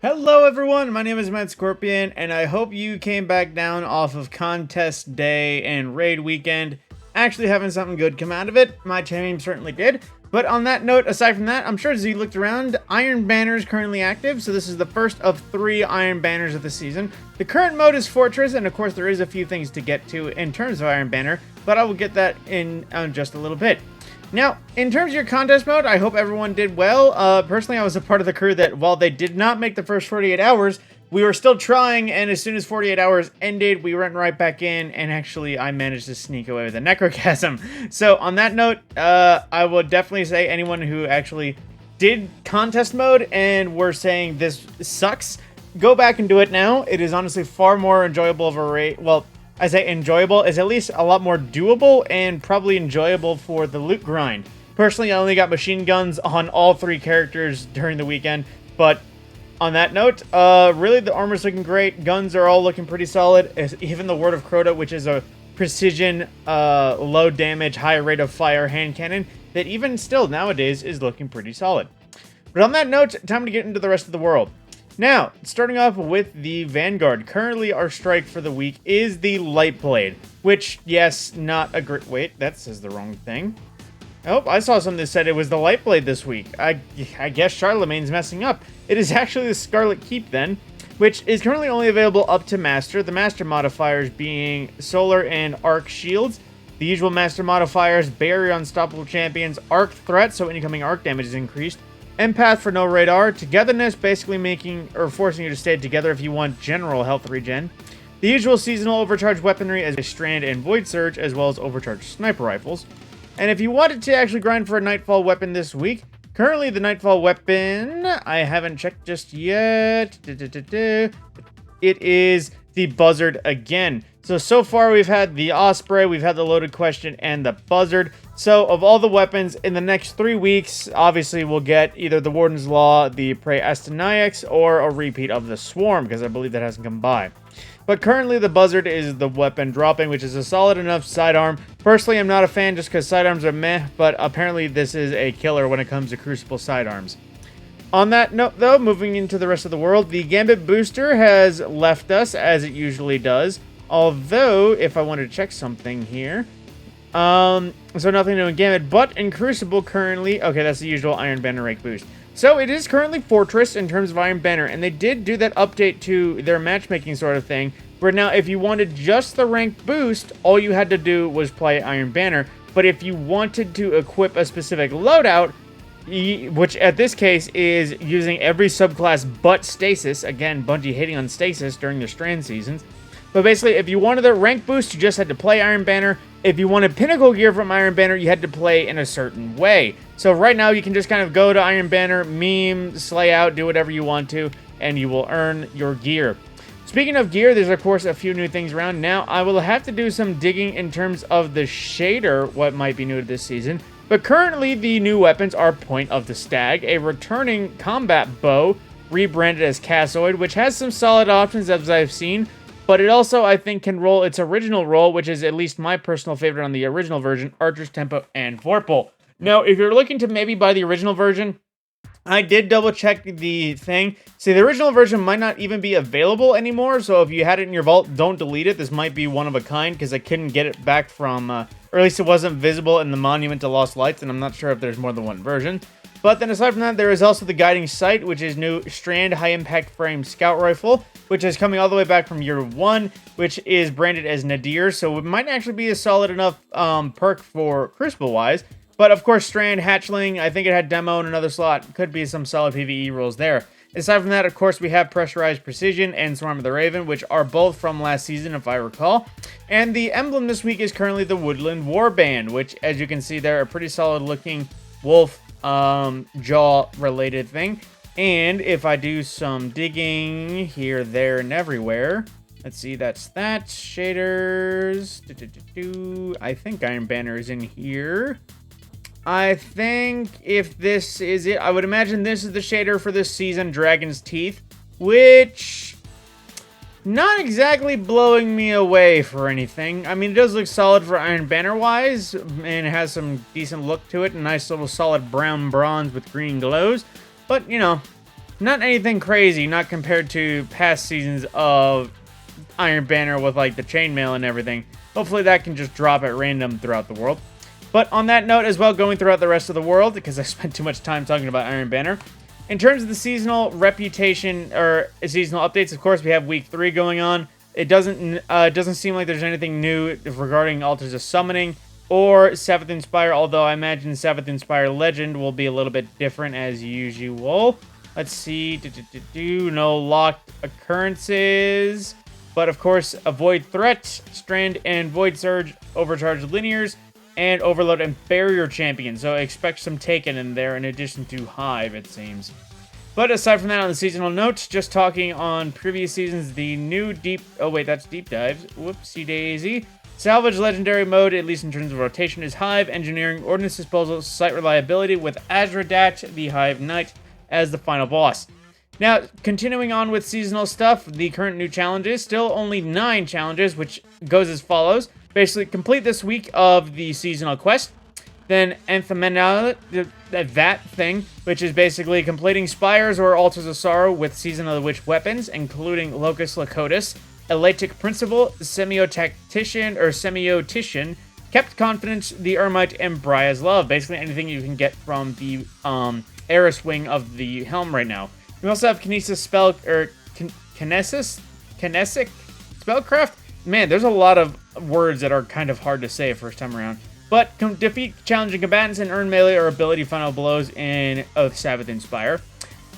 Hello everyone, my name is Matt Scorpion, and I hope you came back down off of contest day and raid weekend actually having something good come out of it. My team certainly did. But on that note, aside from that, I'm sure as you looked around, Iron Banner is currently active, so this is the first of 3 Iron Banners of the season. The current mode is Fortress, and of course there is a few things to get to in terms of Iron Banner, but I will get that in just a little bit. Now, in terms of your contest mode, I hope everyone did well. Personally, I was a part of the crew that while they did not make the first 48 hours, we were still trying, and as soon as 48 hours ended, we went right back in, and actually, I managed to sneak away with a Necrochasm. So, on that note, I would definitely say anyone who actually did contest mode and were saying this sucks, go back and do it now. It is honestly far more enjoyable of a rate. Well, I say enjoyable, is at least a lot more doable and probably enjoyable for the loot grind. Personally, I only got machine guns on all 3 characters during the weekend, but on that note, really the armor's looking great, guns are all looking pretty solid, even the Word of Crota, which is a precision, low damage, high rate of fire hand cannon, that even still nowadays is looking pretty solid. But on that note, time to get into the rest of the world. Now, starting off with the Vanguard. Currently, our strike for the week is the Lightblade, which, yes, not a great... Wait, that says the wrong thing. Oh, I saw something that said it was the Lightblade this week. I guess Charlemagne's messing up. It is actually the Scarlet Keep, then, which is currently only available up to Master. The Master modifiers being Solar and Arc Shields. The usual Master modifiers, Barrier Unstoppable Champions, Arc Threat, so incoming Arc damage is increased. Empath for no radar, Togetherness, basically making or forcing you to stay together if you want general health regen. The usual seasonal overcharge weaponry as a Strand and Void Surge, as well as overcharged sniper rifles. And if you wanted to actually grind for a Nightfall weapon this week, currently the Nightfall weapon, I haven't checked just yet. It is the Buzzard again. So far we've had the Osprey, we've had the Loaded Question, and the Buzzard. So of all the weapons, in the next 3 weeks, obviously we'll get either the Warden's Law, the Prey Astanax, or a repeat of the Swarm, because I believe that hasn't come by. But currently the Buzzard is the weapon dropping, which is a solid enough sidearm. Personally, I'm not a fan just because sidearms are meh, but apparently this is a killer when it comes to Crucible sidearms. On that note, though, moving into the rest of the world, the Gambit booster has left us, as it usually does. Although, if I wanted to check something here, so nothing new in Gambit, but in Crucible currently, okay, that's the usual Iron Banner rank boost. So it is currently Fortress in terms of Iron Banner, and they did do that update to their matchmaking sort of thing, where now if you wanted just the rank boost, all you had to do was play Iron Banner, but if you wanted to equip a specific loadout, which at this case is using every subclass but Stasis, again, Bungie hating on Stasis during their Strand seasons. But basically, if you wanted the rank boost, you just had to play Iron Banner. If you wanted Pinnacle gear from Iron Banner, you had to play in a certain way. So right now, you can just kind of go to Iron Banner, meme, slay out, do whatever you want to, and you will earn your gear. Speaking of gear, there's of course a few new things around. Now, I will have to do some digging in terms of the shader, what might be new to this season. But currently, the new weapons are Point of the Stag, a returning combat bow, rebranded as Cassoid, which has some solid options as I've seen. But it also, I think, can roll its original role, which is at least my personal favorite on the original version, Archer's Tempo and Vorpal. Now, if you're looking to maybe buy the original version, I did double check the thing. See, the original version might not even be available anymore, so if you had it in your vault, don't delete it. This might be one of a kind, because I couldn't get it back from, or at least it wasn't visible in the Monument to Lost Lights, and I'm not sure if there's more than one version. But then aside from that, there is also the Guiding Sight, which is new Strand High Impact Frame Scout Rifle, which is coming all the way back from year 1, which is branded as Nadir, so it might actually be a solid enough perk for Crucible-wise. But of course, Strand Hatchling, I think it had demo in another slot, could be some solid PvE rules there. Aside from that, of course, we have Pressurized Precision and Swarm of the Raven, which are both from last season, if I recall. And the emblem this week is currently the Woodland Warband, which, as you can see there, a pretty solid-looking wolf jaw-related thing. And if I do some digging here, there, and everywhere, let's see, that's that. Shaders. I think Iron Banner is in here. I think if this is it, I would imagine this is the shader for this season, Dragon's Teeth, which not exactly blowing me away for anything. I mean, it does look solid for Iron Banner-wise, and it has some decent look to it, a nice little solid brown bronze with green glows, but, you know, Not anything crazy, not compared to past seasons of Iron Banner with like the chainmail and everything. Hopefully that can just drop at random throughout the world. But on that note as well, going throughout the rest of the world, because I spent too much time talking about Iron Banner, in terms of the seasonal reputation or seasonal updates, of course, we have week 3 going on. It doesn't seem like there's anything new regarding Altars of Summoning or Savathûn Spire, although I imagine Savathûn Spire Legend will be a little bit different as usual. Let's see. No locked occurrences. But of course, Avoid Threat, Strand and Void Surge, Overcharged Linears, and Overload and Barrier Champion. So expect some Taken in there in addition to Hive, it seems. But aside from that, on the seasonal notes, just talking on previous seasons, the new deep... Oh, wait, that's Deep Dives. Whoopsie daisy. Salvage Legendary Mode, at least in terms of rotation, is Hive, Engineering, Ordnance Disposal, Site Reliability, with Azradat, the Hive Knight, as the final boss. Now, continuing on with seasonal stuff, the current new challenges, still only 9 challenges, which goes as follows. Basically, complete this week of the seasonal quest. Then Anthemenal, that thing, which is basically completing Spires or Altars of Sorrow with Season of the Witch weapons, including Locus Lacotis, Elatic Principle, Semiotician, Kept Confidence, the Ermite, and Bria's Love. Basically anything you can get from the Eris wing of the helm right now. We also have Kinesic Spellcraft. Man, there's a lot of words that are kind of hard to say first time around. But defeat challenging combatants and earn melee or ability final blows in Savathûn Spire.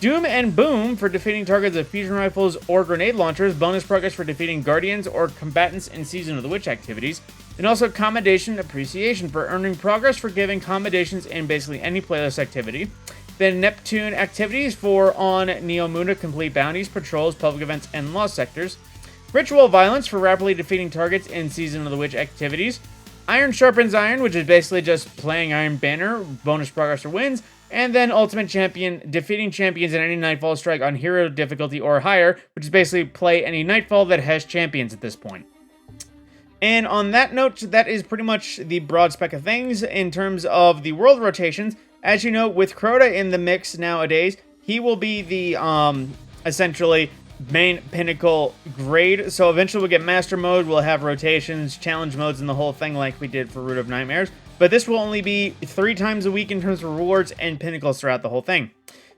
Doom and Boom for defeating targets of fusion rifles or grenade launchers. Bonus progress for defeating guardians or combatants in Season of the Witch activities. And also Commendation Appreciation for earning progress for giving commendations in basically any playlist activity. Then Neptune activities for on Neomuna complete bounties, patrols, public events, and lost sectors. Ritual Violence for rapidly defeating targets in Season of the Witch activities. Iron Sharpens Iron, which is basically just playing Iron Banner, bonus progress or wins. And then Ultimate Champion, defeating champions in any Nightfall strike on hero difficulty or higher, which is basically play any Nightfall that has champions at this point. And on that note, that is pretty much the broad spec of things in terms of the world rotations. As you know, with Crota in the mix nowadays, he will be the, essentially, main pinnacle grade. So eventually we'll get Master Mode, we'll have rotations, challenge modes, and the whole thing like we did for Root of Nightmares. But this will only be 3 times a week in terms of rewards and pinnacles throughout the whole thing.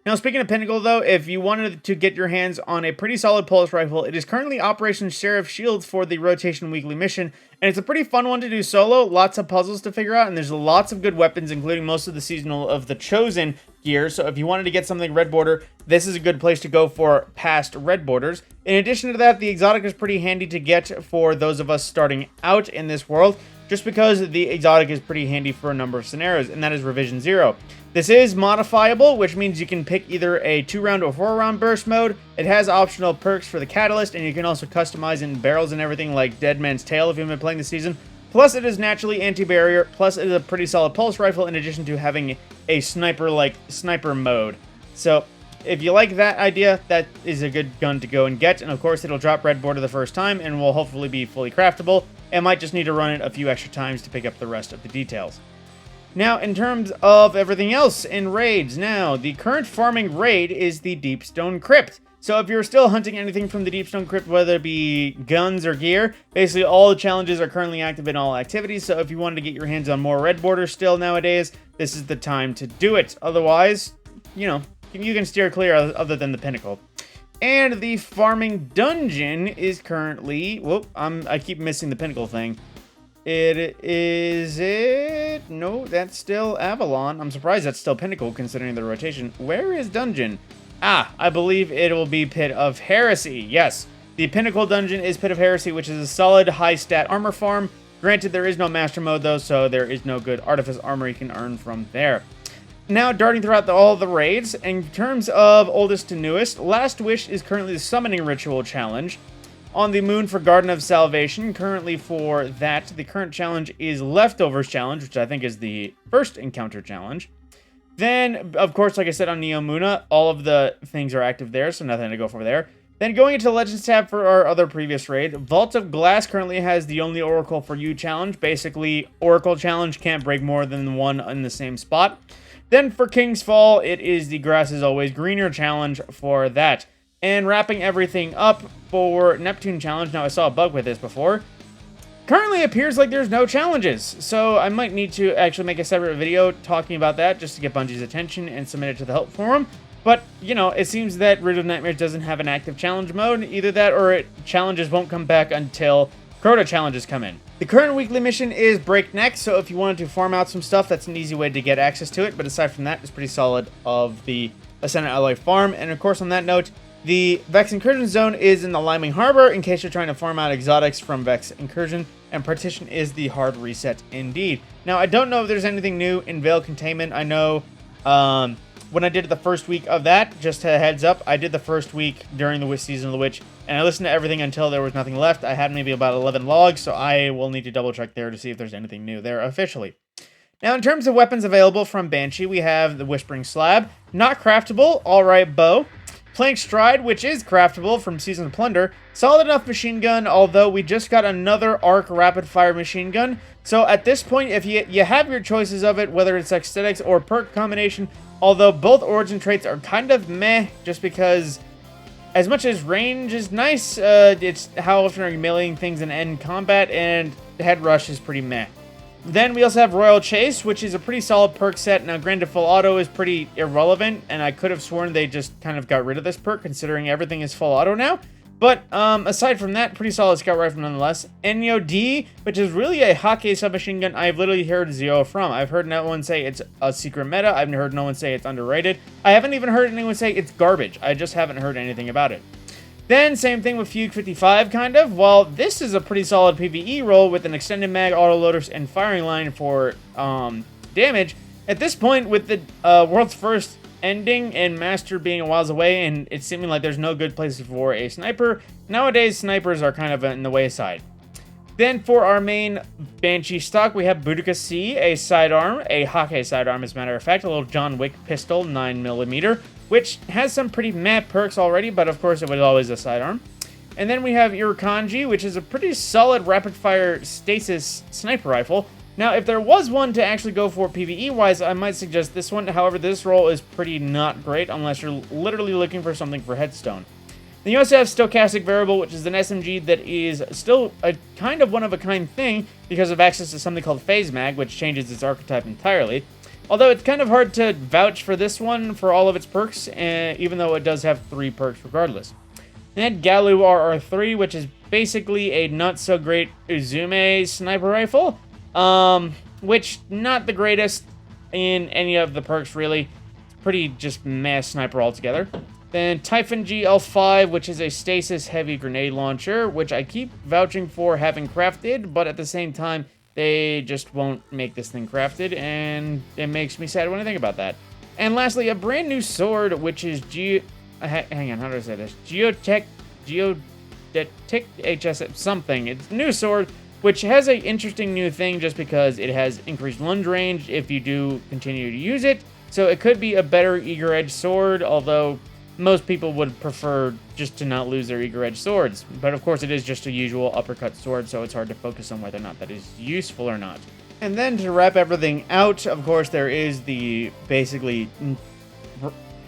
Now, speaking of pinnacle, though, if you wanted to get your hands on a pretty solid pulse rifle, it is currently Operation Sheriff Shield for the Rotation Weekly Mission, and it's a pretty fun one to do solo, lots of puzzles to figure out, and there's lots of good weapons, including most of the seasonal of the Chosen gear, so if you wanted to get something Red Border, this is a good place to go for past Red Borders. In addition to that, the exotic is pretty handy to get for those of us starting out in this world, just because the exotic is pretty handy for a number of scenarios, and that is Revision 0. This is modifiable, which means you can pick either a 2-round or 4-round burst mode. It has optional perks for the catalyst, and you can also customize in barrels and everything like Dead Man's Tale if you've been playing the season. Plus, it is naturally anti-barrier, plus it is a pretty solid pulse rifle in addition to having a sniper-like sniper mode. So, if you like that idea, that is a good gun to go and get, and of course it'll drop Red Border the first time and will hopefully be fully craftable, and might just need to run it a few extra times to pick up the rest of the details. Now, in terms of everything else in raids, now, the current farming raid is the Deepstone Crypt. So if you're still hunting anything from the Deepstone Crypt, whether it be guns or gear, basically all the challenges are currently active in all activities, so if you wanted to get your hands on more Red Border still nowadays, this is the time to do it. Otherwise, you know, you can steer clear other than the Pinnacle. And the farming dungeon is currently... Whoop, I keep missing the Pinnacle thing. No, that's still Avalon. I'm surprised that's still Pinnacle considering the rotation. Where is Dungeon? I believe it will be Pit of Heresy. Yes, the Pinnacle Dungeon is Pit of Heresy, which is a solid high stat armor farm. Granted, there is no Master Mode though, so there is no good Artifice armor you can earn from there. Now, darting throughout all the raids, in terms of oldest to newest, Last Wish is currently the Summoning Ritual Challenge. On the moon for Garden of Salvation, currently for that, the current challenge is Leftovers Challenge, which I think is the first encounter challenge. Then, of course, like I said, on Neomuna, all of the things are active there, so nothing to go for there. Then going into the Legends tab for our other previous raid, Vault of Glass currently has the Only Oracle for You challenge. Basically, Oracle challenge can't break more than one in the same spot. Then for King's Fall, it is the Grass is Always Greener challenge for that. And wrapping everything up for Neptune challenge, now I saw a bug with this before. Currently, it appears like there's no challenges, so I might need to actually make a separate video talking about that just to get Bungie's attention and submit it to the help forum. But, you know, it seems that Root of Nightmares doesn't have an active challenge mode. Either that or challenges won't come back until Crota challenges come in. The current weekly mission is Breakneck, so if you wanted to farm out some stuff, that's an easy way to get access to it. But aside from that, it's pretty solid of the Ascendant Alloy farm. And of course, on that note, the Vex Incursion Zone is in the Liming Harbor in case you're trying to farm out exotics from Vex Incursion. And Partition is the hard reset indeed. Now, I don't know if there's anything new in Veil Containment. I know when I did the first week of that, just a heads up, I did the first week during the Season of the Witch, and I listened to everything until there was nothing left. I had maybe about 11 logs, so I will need to double check there to see if there's anything new there officially. Now, in terms of weapons available from Banshee, we have the Whispering Slab, not craftable, alright bow, Plank Stride, which is craftable from Season of Plunder, solid enough machine gun, although we just got another Arc Rapid Fire machine gun, so at this point, if you have your choices of it, whether it's aesthetics or perk combination, although both origin traits are kind of meh, just because as much as range is nice, it's how often are you meleeing things in end combat, and head rush is pretty meh. Then we also have Royal Chase, which is a pretty solid perk set. Now, granted, full auto is pretty irrelevant, and I could have sworn they just kind of got rid of this perk, considering everything is full auto now. But aside from that, pretty solid scout rifle nonetheless. Enyo D, which is really a Hake submachine gun I've literally heard zero from. I've heard no one say it's a secret meta. I've heard no one say it's underrated. I haven't even heard anyone say it's garbage. I just haven't heard anything about it. Then, same thing with Fugue 55, kind of. Well, this is a pretty solid PvE role with an extended mag, autoloaders, and firing line for damage. At this point, with the world's first ending and Master being a whiles away, and it's seeming like there's no good places for a sniper, nowadays snipers are kind of in the wayside. Then for our main Banshee stock, we have Boudica C, a sidearm, a Hake sidearm as a matter of fact, a little John Wick pistol, 9mm, which has some pretty meh perks already, but of course it was always a sidearm. And then we have Irukandji, which is a pretty solid rapid-fire stasis sniper rifle. Now, if there was one to actually go for PvE-wise, I might suggest this one. However, this roll is pretty not great unless you're literally looking for something for Headstone. Then you also have Stochastic Variable, which is an SMG that is still a kind of one-of-a-kind thing because of access to something called Phase Mag, which changes its archetype entirely. Although it's kind of hard to vouch for this one for all of its perks, even though it does have 3 perks regardless. And Galu RR3, which is basically a not-so-great Uzume sniper rifle, which not the greatest in any of the perks, really. It's pretty just meh sniper altogether. Then Typhon GL5, which is a stasis heavy grenade launcher, which I keep vouching for having crafted, but at the same time, they just won't make this thing crafted, and it makes me sad when I think about that. And lastly, a brand new sword, which is hang on, how do I say this? Geotech HS something. It's a new sword, which has an interesting new thing just because it has increased lunge range if you do continue to use it. So it could be a better Eager Edge sword, although most people would prefer just to not lose their Eager Edge swords. But of course it is just a usual uppercut sword, so it's hard to focus on whether or not that is useful or not. And then to wrap everything out, of course, there is the basically,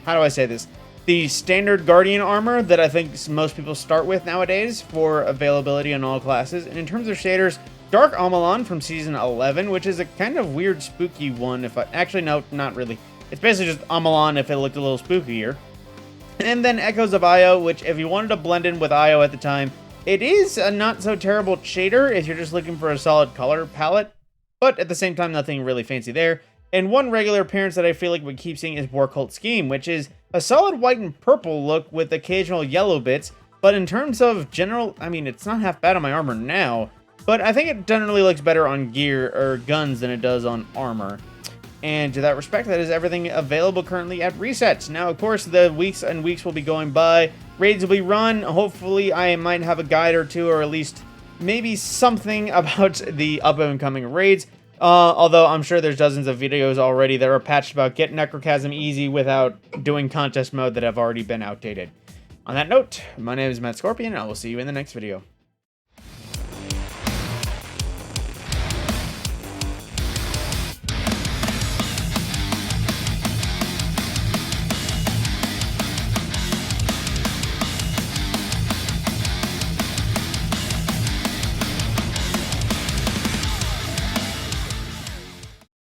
how do I say this? The standard Guardian armor that I think most people start with nowadays for availability on all classes. And in terms of shaders, Dark Amalan from Season 11, which is a kind of weird, spooky one. Actually, no, not really. It's basically just Amalan if it looked a little spookier. And then Echoes of Io, which if you wanted to blend in with Io at the time, it is a not-so-terrible shader if you're just looking for a solid color palette. But at the same time, nothing really fancy there. And one regular appearance that I feel like we keep seeing is War Cult Scheme, which is a solid white and purple look with occasional yellow bits. But in terms of general, I mean, it's not half bad on my armor now, but I think it generally looks better on gear or guns than it does on armor. And to that respect, that is everything available currently at Resets. Now, of course, the weeks and weeks will be going by. Raids will be run. Hopefully, I might have a guide or two, or at least maybe something about the up-and-coming raids. Although I'm sure there's dozens of videos already that are patched about get Necrochasm easy without doing contest mode that have already been outdated. On that note, my name is Matt Scorpion, and I will see you in the next video.